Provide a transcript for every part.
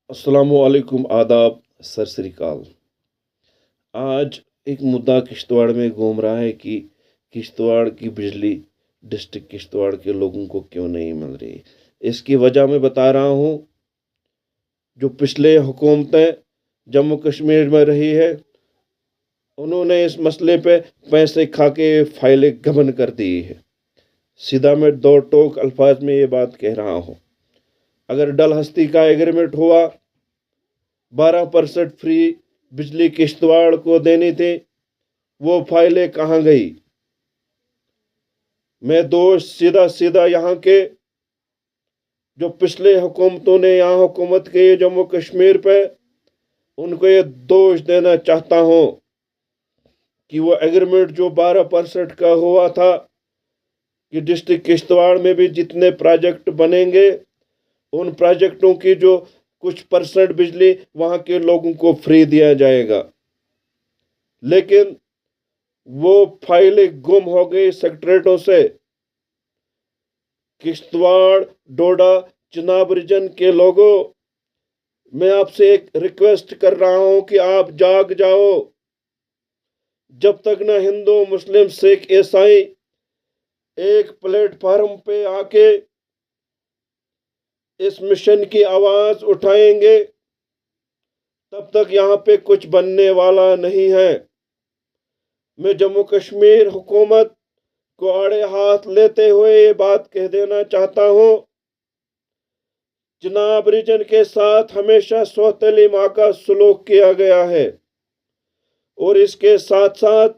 अस्सलामुअलैकुम, आदाब, सत श्री अकाल। आज एक मुद्दा किश्तवाड़ में घूम रहा है कि किश्तवाड़ की बिजली डिस्ट्रिक्ट किश्तवाड़ के लोगों को क्यों नहीं मिल रही। इसकी वजह मैं बता रहा हूँ। जो पिछले हुकूमतें जम्मू कश्मीर में रही है, उन्होंने इस मसले पे पैसे खा के फाइलें गबन कर दी है। सीधा मैं दो टोक अल्फाज में ये बात कह रहा हूँ। अगर डलहस्ती का एग्रीमेंट हुआ, 12% फ्री बिजली किश्तवाड़ को देनी थी, वो फाइलें कहाँ गई। मैं दोष सीधा सीधा यहाँ के जो पिछले हुकूमतों ने यहाँ हुकूमत की जम्मू कश्मीर पे, उनको ये दोष देना चाहता हूँ कि वो एग्रीमेंट जो 12% का हुआ था कि डिस्ट्रिक्ट किश्तवाड़ में भी जितने प्रोजेक्ट बनेंगे, उन प्रोजेक्टों की जो कुछ परसेंट बिजली वहाँ के लोगों को फ्री दिया जाएगा, लेकिन वो फाइलें गुम हो गई सेक्रेटरीटों से। किश्तवाड़, डोडा, चिनाब रीजन के लोगों, मैं आपसे एक रिक्वेस्ट कर रहा हूं कि आप जाग जाओ। जब तक ना हिंदू, मुस्लिम, सिख, ईसाई एक प्लेटफार्म पे आके इस मिशन की आवाज उठाएंगे, तब तक यहाँ पे कुछ बनने वाला नहीं है। मैं जम्मू कश्मीर हुकूमत को आड़े हाथ लेते हुए ये बात कह देना चाहता हूं, चिनाब रीजन के साथ हमेशा सौतेली माँ का सलूक किया गया है। और इसके साथ साथ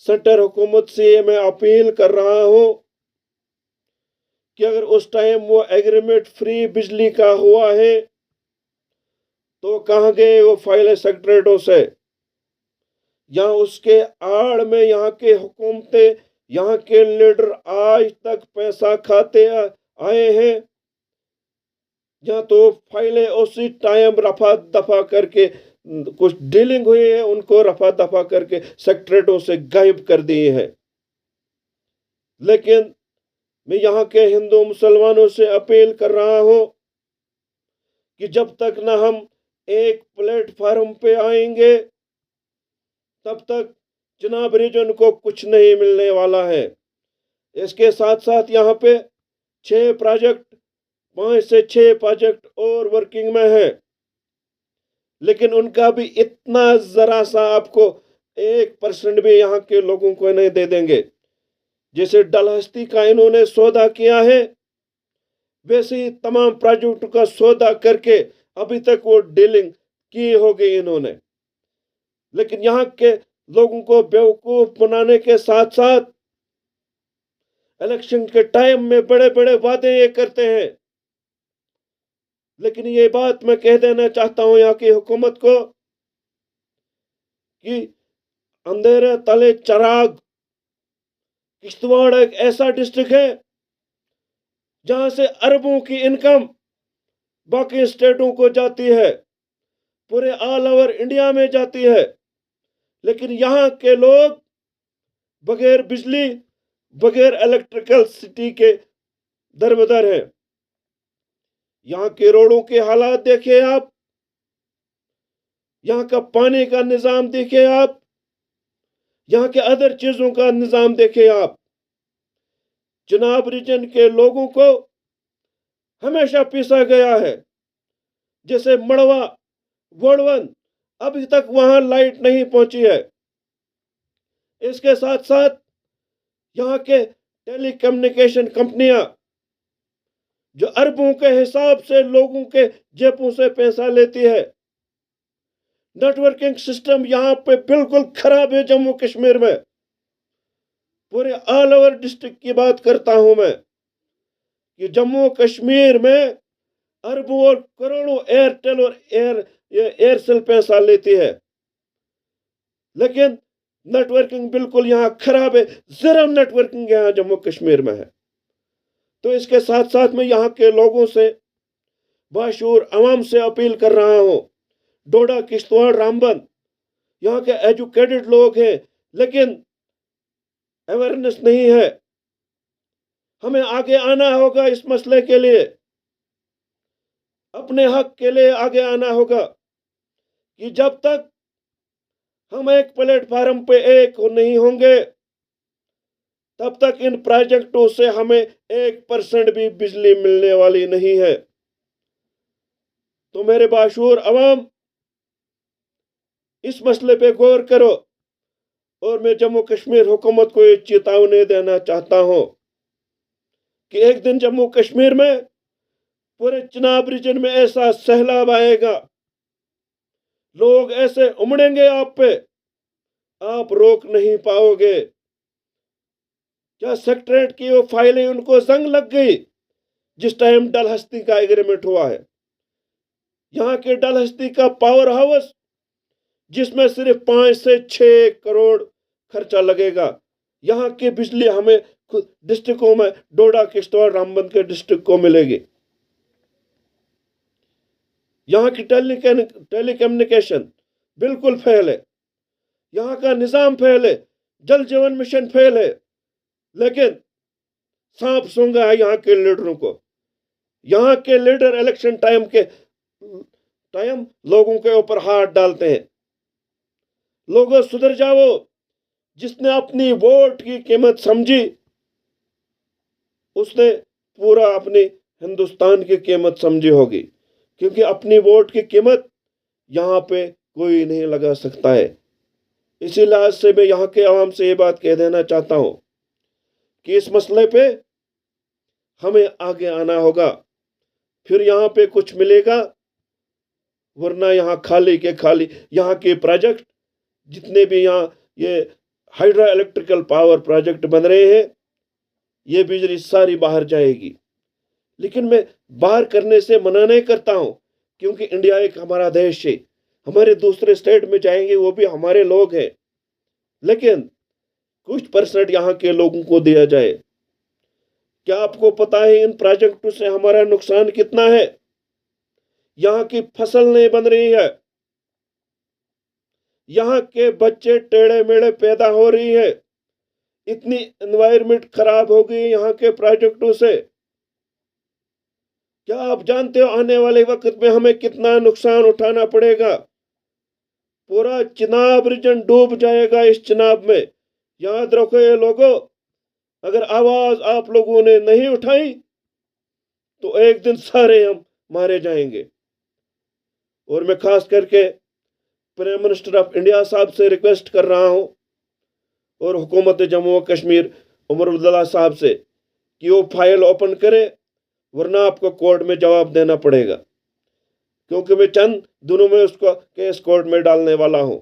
सेंटर हुकूमत से मैं अपील कर रहा हूं कि अगर उस टाइम वो एग्रीमेंट फ्री बिजली का हुआ है, तो कहाँ गए वो फाइलें सेक्रेटरीटों से। या उसके आड़ में यहाँ के हुकूमतें, यहाँ के लीडर आज तक पैसा खाते आए हैं, या तो फाइलें उसी टाइम रफा दफा करके कुछ डीलिंग हुई है, उनको रफा दफा करके सेक्रेटरीटों से गायब कर दिए हैं। लेकिन मैं यहाँ के हिंदू मुसलमानों से अपील कर रहा हूं कि जब तक ना हम एक प्लेटफार्म पे आएंगे, तब तक चिनाब रीजन को कुछ नहीं मिलने वाला है। इसके साथ साथ यहाँ पे 6 प्रोजेक्ट, 5 से 6 प्रोजेक्ट और वर्किंग में है, लेकिन उनका भी इतना जरा सा आपको 1% भी यहाँ के लोगों को नहीं दे देंगे। जैसे डलहस्ती का इन्होंने सौदा किया है, वैसे ही तमाम प्रोजेक्ट का सौदा करके अभी तक वो डीलिंग की हो गई इन्होंने। लेकिन यहाँ के लोगों को बेवकूफ बनाने के साथ साथ इलेक्शन के टाइम में बड़े बड़े वादे ये करते हैं। लेकिन ये बात मैं कह देना चाहता हूं यहाँ की हुकूमत को कि अंधेरे तले चराग, किश्तवाड़ एक ऐसा डिस्ट्रिक्ट है जहां से अरबों की इनकम बाकी स्टेटों को जाती है, पूरे ऑल ओवर इंडिया में जाती है। लेकिन यहाँ के लोग बगैर बिजली, बगैर इलेक्ट्रिकल सिटी के दरबदर हैं। यहाँ के रोडों के हालात देखिए आप, यहाँ का पानी का निज़ाम देखिए आप, यहाँ के अदर चीज़ों का निज़ाम देखिए आप। चिनाब रीजन के लोगों को हमेशा पीसा गया है। जैसे मड़वा, वड़वन, अभी तक वहां लाइट नहीं पहुंची है। इसके साथ साथ यहाँ के टेलीकम्युनिकेशन कंपनियां जो अरबों के हिसाब से लोगों के जेबों से पैसा लेती है। नेटवर्किंग सिस्टम यहाँ पे बिल्कुल खराब है जम्मू कश्मीर में। पूरे ऑल ओवर डिस्ट्रिक्ट की बात करता हूं मैं कि जम्मू कश्मीर में अरबों और करोड़ों एयरटेल और एयरसेल पैसा लेती है, लेकिन नेटवर्किंग बिल्कुल यहाँ खराब है। जीरो नेटवर्किंग यहाँ जम्मू कश्मीर में है। तो इसके साथ साथ मैं यहाँ के लोगों से, बाशूर अवाम से अपील कर रहा हूँ। डोडा, किश्तवाड़, रामबन यहाँ के एजुकेटेड लोग हैं, लेकिन अवेयरनेस नहीं है। हमें आगे आना होगा इस मसले के लिए। अपने हक के लिए आगे आना होगा कि जब तक हम एक प्लेटफार्म पे एक नहीं होंगे, तब तक इन प्रोजेक्टों से हमें 1% भी बिजली मिलने वाली नहीं है। तो मेरे बाशूर अवाम, इस मसले पे गौर करो। और मैं जम्मू कश्मीर हुकूमत को ये चेतावनी देना चाहता हूं कि एक दिन जम्मू कश्मीर में, पूरे चिनाब रीजन में ऐसा सैलाब आएगा, लोग ऐसे उमड़ेंगे आप पे, आप रोक नहीं पाओगे। क्या सेक्रेटरीट की वो फाइलें उनको जंग लग गई जिस टाइम डलहस्ती का एग्रीमेंट हुआ है? यहाँ के डलहस्ती का पावर हाउस, जिसमें सिर्फ 5 से 6 करोड़ खर्चा लगेगा, यहाँ की बिजली हमें डिस्ट्रिक्टों में, डोडा, किश्तवाड़, रामबन के डिस्ट्रिक्ट को मिलेगी। यहाँ की टेलीकम्युनिकेशन बिल्कुल फेल है, यहाँ का निज़ाम फेल है, जल जीवन मिशन फेल है। लेकिन सांप सूंघा है यहाँ के लीडरों को। यहाँ के लीडर इलेक्शन टाइम लोगों के ऊपर हाथ डालते हैं। लोगों सुधर जाओ। जिसने अपनी वोट की कीमत समझी, उसने पूरा अपने हिंदुस्तान की कीमत समझी होगी, क्योंकि अपनी वोट की कीमत यहाँ पे कोई नहीं लगा सकता है। इसी लिहाज से मैं यहाँ के आवाम से ये बात कह देना चाहता हूँ कि इस मसले पे हमें आगे आना होगा, फिर यहाँ पे कुछ मिलेगा, वरना यहाँ खाली के खाली यहाँ के प्रोजेक्ट, जितने भी यहाँ ये हाइड्रो इलेक्ट्रिकल पावर प्रोजेक्ट बन रहे हैं, ये बिजली सारी बाहर जाएगी। लेकिन मैं बाहर करने से मना नहीं करता हूं, क्योंकि इंडिया एक हमारा देश है, हमारे दूसरे स्टेट में जाएंगे वो भी हमारे लोग हैं, लेकिन कुछ परसेंट यहाँ के लोगों को दिया जाए। क्या आपको पता है इन प्रोजेक्टों से हमारा नुकसान कितना है? यहाँ की फसल नहीं बन रही है, यहाँ के बच्चे टेढ़े मेढ़े पैदा हो रही है, इतनी एनवायरनमेंट खराब हो गई यहाँ के प्रोजेक्टों से। क्या आप जानते हो आने वाले वक्त में हमें कितना नुकसान उठाना पड़ेगा? पूरा चिनाब रीजन डूब जाएगा इस चिनाब में। याद रखो ये लोगों, अगर आवाज आप लोगों ने नहीं उठाई तो एक दिन सारे हम मारे जाएंगे। और मैं खास करके प्राइम मिनिस्टर ऑफ इंडिया साहब से रिक्वेस्ट कर रहा हूं, और हुकूमत जम्मू कश्मीर उमर अब्दुल्ला साहब से, कि वो फाइल ओपन करे, वरना आपको कोर्ट में जवाब देना पड़ेगा। क्योंकि मैं चंद दिनों में उसको केस कोर्ट में डालने वाला हूं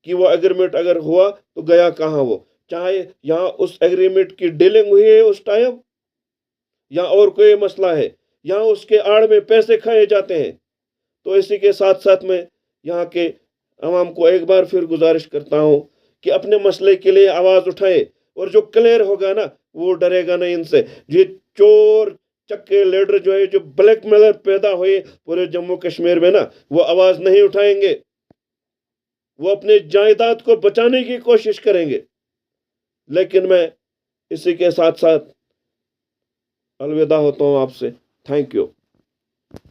कि वो एग्रीमेंट अगर हुआ तो गया कहाँ वो, चाहे यहाँ उस एग्रीमेंट की डीलिंग हुई है उस टाइम, या और कोई मसला है, यहाँ उसके आड़ में पैसे खाए जाते हैं। तो इसी के साथ साथ में यहाँ के आवाम को एक बार फिर गुजारिश करता हूँ कि अपने मसले के लिए आवाज़ उठाए, और जो क्लियर होगा ना, वो डरेगा नहीं इनसे। ये चोर चक्के लीडर जो है, जो ब्लैकमेलर पैदा हुए पूरे जम्मू कश्मीर में ना, वो आवाज़ नहीं उठाएंगे, वो अपने जायदाद को बचाने की कोशिश करेंगे। लेकिन मैं इसी के साथ साथ अलविदा होता हूँ आपसे। Thank you.